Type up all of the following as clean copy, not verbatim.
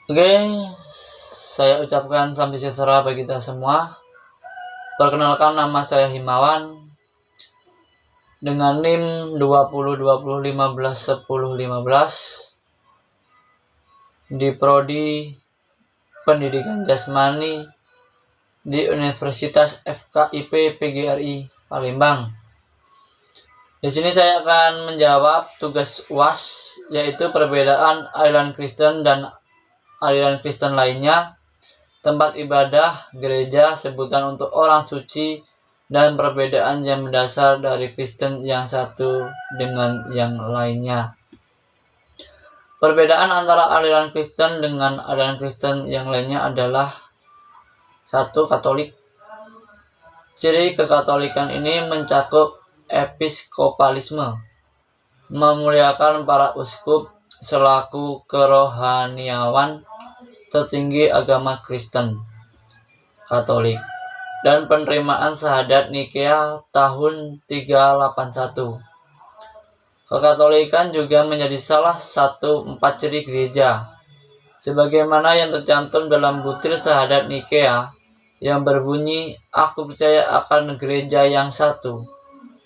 Oke, saya ucapkan salam sejahtera bagi kita semua. Perkenalkan, nama saya Himawan dengan NIM 2020151015 di Prodi Pendidikan Jasmani di Universitas FKIP PGRI Palembang. Di sini saya akan menjawab tugas UAS, yaitu perbedaan aliran Kristen dan aliran Kristen lainnya, tempat ibadah, gereja, sebutan untuk orang suci, dan perbedaan yang mendasar dari Kristen yang satu dengan yang lainnya. Perbedaan antara aliran Kristen dengan aliran Kristen yang lainnya adalah: 1. Katolik. Ciri kekatolikan ini mencakup episkopalisme, memuliakan para uskup selaku kerohaniawan tertinggi agama Kristen Katolik, dan penerimaan Syahadat Nikea tahun 381. Kekatolikan juga menjadi salah satu 4 ciri gereja, sebagaimana yang tercantum dalam butir Syahadat Nikea yang berbunyi, "Aku percaya akan gereja yang satu,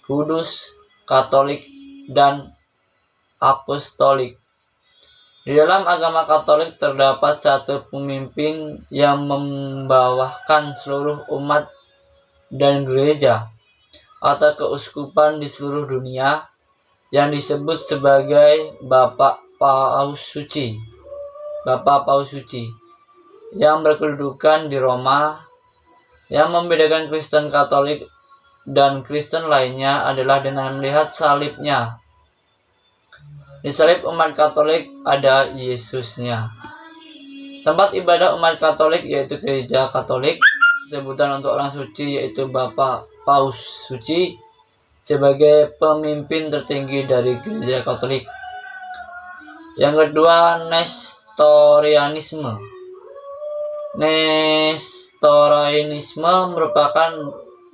kudus, katolik, dan apostolik." Di dalam agama Katolik terdapat satu pemimpin yang membawakan seluruh umat dan gereja atau keuskupan di seluruh dunia, yang disebut sebagai Bapak Paus Suci, yang berkedudukan di Roma. Yang membedakan Kristen Katolik dan Kristen lainnya adalah dengan melihat salibnya. Di salib umat Katolik ada Yesusnya. Tempat ibadah umat Katolik yaitu Gereja Katolik, sebutan untuk orang suci yaitu Bapak Paus Suci sebagai pemimpin tertinggi dari Gereja Katolik. Yang kedua, Nestorianisme. Nestorianisme merupakan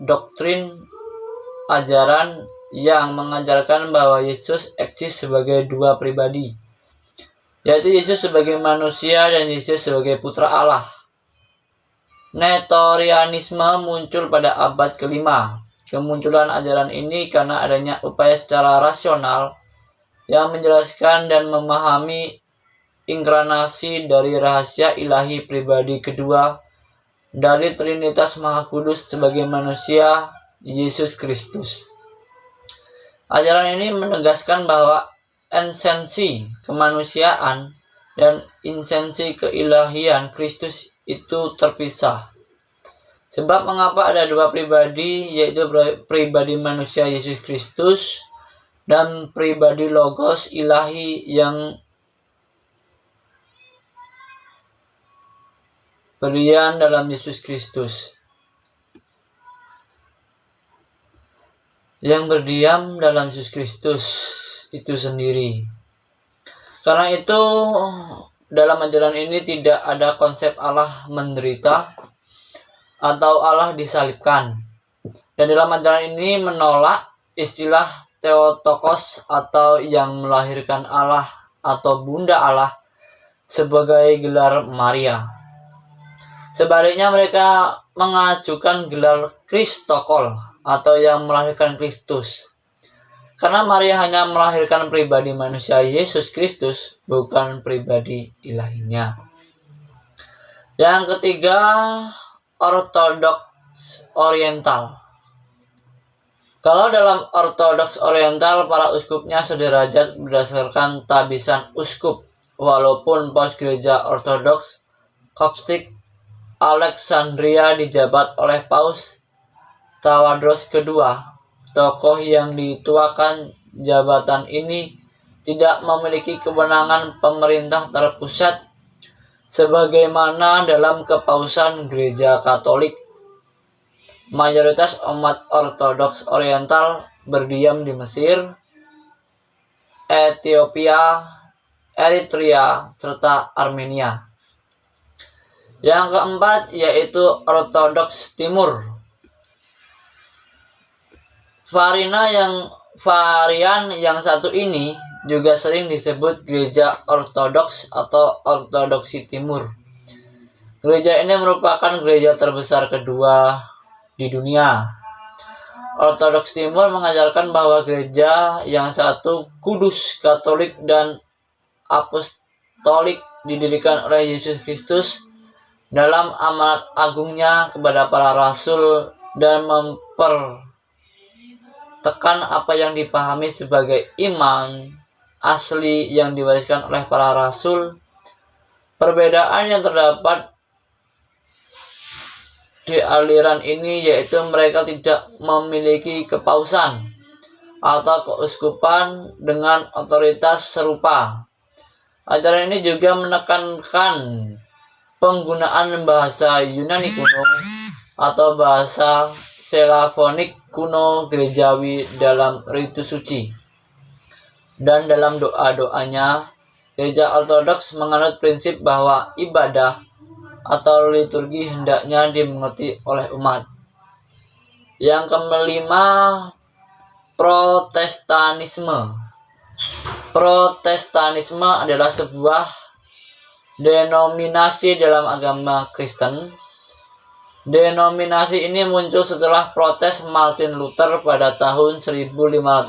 doktrin ajaran yang mengajarkan bahwa Yesus eksis sebagai dua pribadi, yaitu Yesus sebagai manusia dan Yesus sebagai putra Allah. Nestorianisme muncul pada abad ke-5. Kemunculan ajaran ini karena adanya upaya secara rasional yang menjelaskan dan memahami inkarnasi dari rahasia ilahi pribadi kedua dari Trinitas Maha Kudus sebagai manusia Yesus Kristus. Ajaran ini menegaskan bahwa esensi kemanusiaan dan esensi keilahian Kristus itu terpisah. Sebab mengapa ada dua pribadi, yaitu pribadi manusia Yesus Kristus dan pribadi Logos ilahi yang berdiam dalam Yesus Kristus. Yang berdiam dalam Yesus Kristus itu sendiri. Karena itu, dalam ajaran ini tidak ada konsep Allah menderita atau Allah disalibkan. Dan dalam ajaran ini menolak istilah Theotokos atau yang melahirkan Allah atau Bunda Allah sebagai gelar Maria. Sebaliknya mereka mengajukan gelar Kristokol atau yang melahirkan Kristus. Karena Maria hanya melahirkan pribadi manusia Yesus Kristus, bukan pribadi ilahinya. Yang ketiga, Ortodoks Oriental. Kalau dalam Ortodoks Oriental, para uskupnya sederajat berdasarkan tabisan uskup, walaupun paus gereja Ortodoks Koptik Alexandria dijabat oleh Paus Tawadros II. Tokoh yang dituakan jabatan ini tidak memiliki kewenangan pemerintah terpusat sebagaimana dalam kepausan Gereja Katolik. Mayoritas umat Ortodoks Oriental berdiam di Mesir, Ethiopia, Eritrea, serta Armenia. Yang keempat yaitu Ortodoks Timur. Varian yang satu ini juga sering disebut gereja ortodoks atau ortodoksi timur. Gereja ini merupakan gereja terbesar kedua di dunia. Ortodoks Timur mengajarkan bahwa gereja yang satu, kudus, katolik, dan apostolik didirikan oleh Yesus Kristus dalam amanat agungnya kepada para rasul dan mempertekan apa yang dipahami sebagai iman asli yang diwariskan oleh para rasul. Perbedaan yang terdapat di aliran ini yaitu mereka tidak memiliki kepausan atau keuskupan dengan otoritas serupa. Ajaran ini juga menekankan penggunaan bahasa Yunani kuno atau bahasa Selafonik kuno gerejawi dalam ritus suci. Dan dalam doa-doanya, gereja ortodoks menganut prinsip bahwa ibadah atau liturgi hendaknya dimengerti oleh umat. Yang kelima, Protestanisme. Protestanisme adalah sebuah denominasi dalam agama Kristen. Denominasi ini muncul setelah protes Martin Luther pada tahun 1517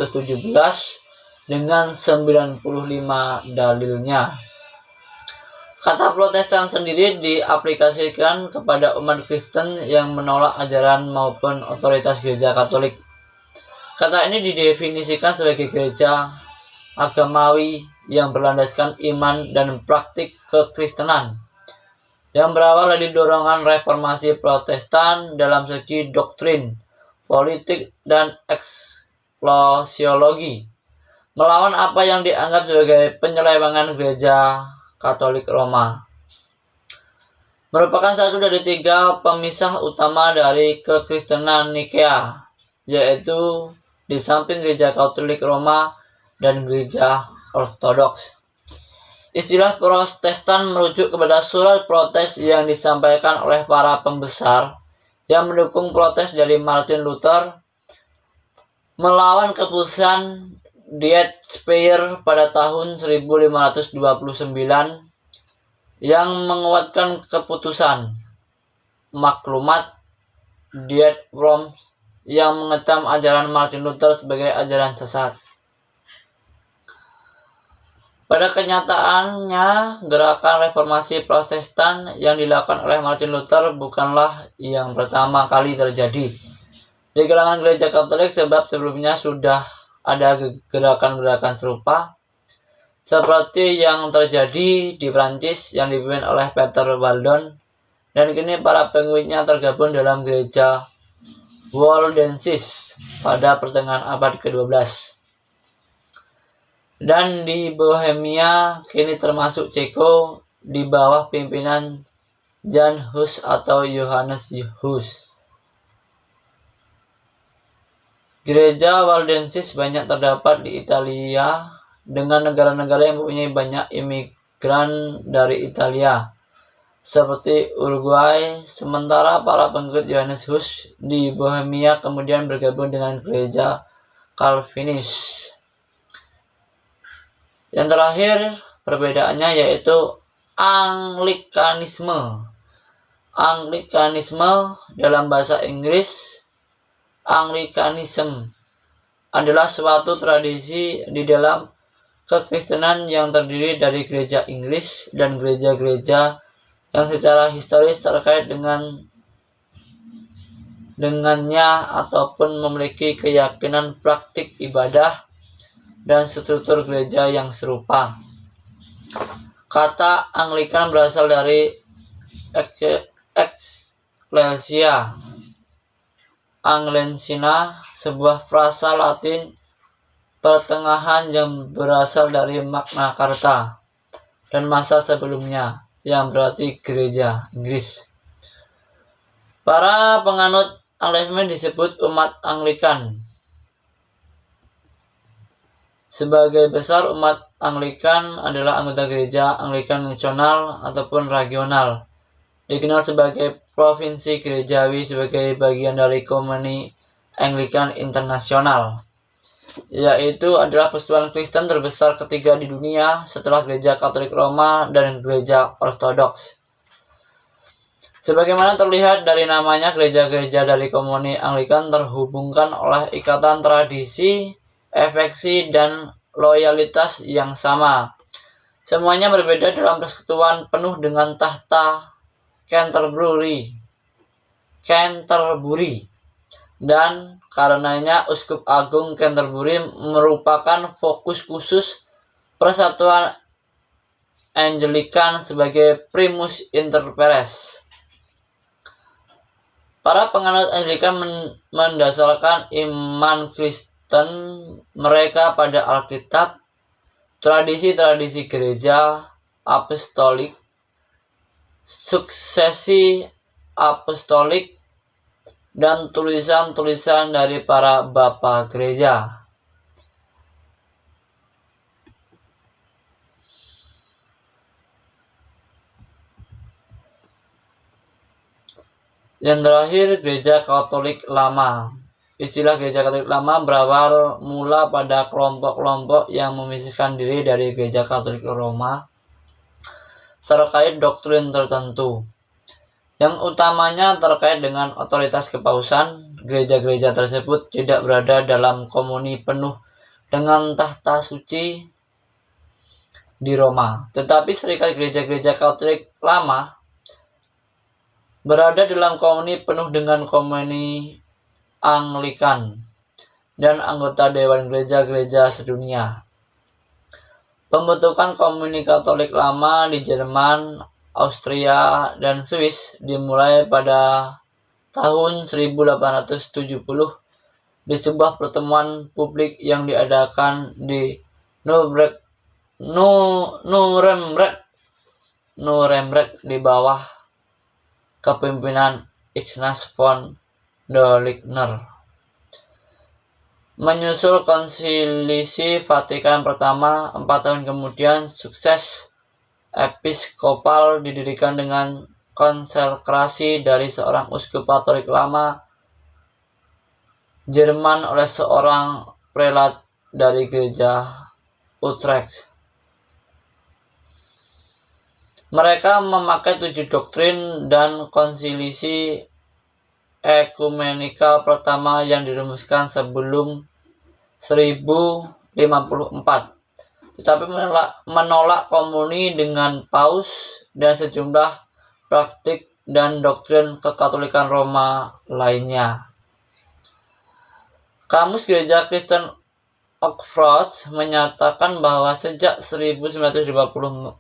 dengan 95 dalilnya. Kata Protestan sendiri diaplikasikan kepada umat Kristen yang menolak ajaran maupun otoritas gereja Katolik. Kata ini didefinisikan sebagai gereja agamawi yang berlandaskan iman dan praktik kekristenan, yang berawal dari dorongan reformasi Protestan dalam segi doktrin, politik, dan eklesiologi, melawan apa yang dianggap sebagai penyelewengan gereja Katolik Roma. Merupakan satu dari 3 pemisah utama dari kekristenan Nikea, yaitu di samping gereja Katolik Roma dan gereja ortodoks. Istilah Protestan merujuk kepada surat protes yang disampaikan oleh para pembesar yang mendukung protes dari Martin Luther melawan keputusan Diet Speyer pada tahun 1529 yang menguatkan keputusan maklumat Diet Worms yang mengecam ajaran Martin Luther sebagai ajaran sesat. Pada kenyataannya, gerakan reformasi Protestan yang dilakukan oleh Martin Luther bukanlah yang pertama kali terjadi di kalangan gereja Katolik, sebab sebelumnya sudah ada gerakan-gerakan serupa seperti yang terjadi di Prancis yang dipimpin oleh Peter Waldon, dan kini para pengikutnya tergabung dalam gereja Waldensis pada pertengahan abad ke-12. Dan di Bohemia kini termasuk Ceko di bawah pimpinan Jan Hus atau Johannes Hus. Gereja Waldensis banyak terdapat di Italia dengan negara-negara yang mempunyai banyak imigran dari Italia seperti Uruguay. Sementara para pengikut Johannes Hus di Bohemia kemudian bergabung dengan gereja Calvinis. Yang terakhir perbedaannya yaitu Anglikanisme. Anglikanisme dalam bahasa Inggris, Anglicanism, adalah suatu tradisi di dalam kekristenan yang terdiri dari gereja Inggris dan gereja-gereja yang secara historis terkait dengannya ataupun memiliki keyakinan praktik ibadah dan struktur gereja yang serupa. Kata Anglikan berasal dari ecclesia Anglicana, sebuah frasa Latin pertengahan yang berasal dari Magna Carta dan masa sebelumnya, yang berarti gereja Inggris. Para penganut Anglikan disebut umat Anglikan. Sebagai besar, umat Anglikan adalah anggota gereja Anglikan nasional ataupun regional, dikenal sebagai provinsi gerejawi sebagai bagian dari Komuni Anglikan Internasional. yaitu adalah persekutuan Kristen terbesar ketiga di dunia setelah Gereja Katolik Roma dan Gereja Ortodoks. Sebagaimana terlihat dari namanya, gereja-gereja dari Komuni Anglikan terhubungkan oleh ikatan tradisi, afeksi, dan loyalitas yang sama. Semuanya berbeda dalam persekutuan penuh dengan tahta Canterbury. Dan karenanya Uskup Agung Canterbury merupakan fokus khusus Persatuan Anglikan sebagai primus inter pares. Para penganut Anglikan mendasarkan iman Kristen mereka pada Alkitab, tradisi-tradisi gereja apostolik, suksesi apostolik, dan tulisan-tulisan dari para bapa gereja. Yang terakhir, Gereja Katolik Lama. Istilah Gereja Katolik Lama berawal mula pada kelompok-kelompok yang memisahkan diri dari Gereja Katolik Roma terkait doktrin tertentu. Yang utamanya terkait dengan otoritas kepausan. Gereja-gereja tersebut tidak berada dalam komuni penuh dengan tahta suci di Roma. Tetapi serikat gereja-gereja Katolik Lama berada dalam komuni penuh dengan komuni Anglikan dan anggota Dewan Gereja-gereja sedunia. Pembentukan komuni Katolik Lama di Jerman, Austria, dan Swiss dimulai pada tahun 1870 di sebuah pertemuan publik yang diadakan di Nuremberg di bawah kepemimpinan Ignaz von Doligner. Menyusul Konsilisi Vatikan pertama, 4 tahun kemudian sukses episkopal didirikan dengan konsekrasi dari seorang uskup Katolik Lama Jerman oleh seorang prelat dari gereja Utrecht. Mereka memakai 7 doktrin dan konsilisi ekumenikal pertama yang dirumuskan sebelum 1054, tetapi menolak komuni dengan paus dan sejumlah praktik dan doktrin kekatolikan Roma lainnya. Kamus Gereja Kristen Oxford menyatakan bahwa sejak 1925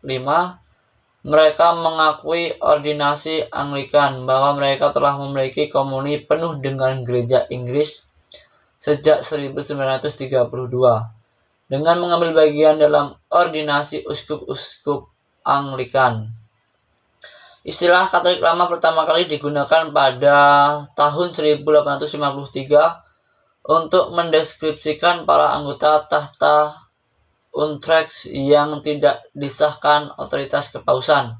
mereka mengakui ordinasi Anglikan, bahwa mereka telah memiliki komuni penuh dengan Gereja Inggris sejak 1932 dengan mengambil bagian dalam ordinasi uskup-uskup Anglikan. Istilah Katolik Lama pertama kali digunakan pada tahun 1853 untuk mendeskripsikan para anggota tahta Utrecht yang tidak disahkan otoritas kepausan.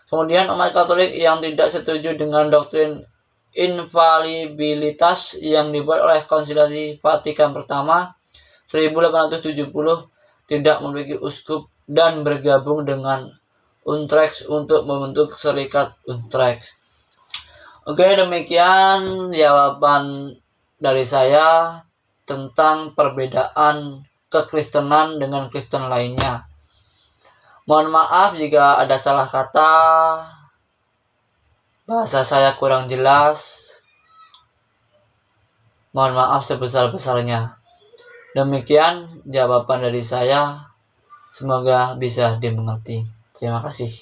Kemudian umat Katolik yang tidak setuju dengan doktrin infalibilitas yang dibuat oleh Konsilisi Vatikan pertama 1870 tidak memiliki uskup dan bergabung dengan Utrecht untuk membentuk Serikat Utrecht. Oke, demikian jawaban dari saya tentang perbedaan kekristenan dengan Kristen lainnya. Mohon maaf jika ada salah kata, bahasa saya kurang jelas. Mohon maaf sebesar-besarnya. Demikian jawaban dari saya. Semoga bisa dimengerti. Terima kasih.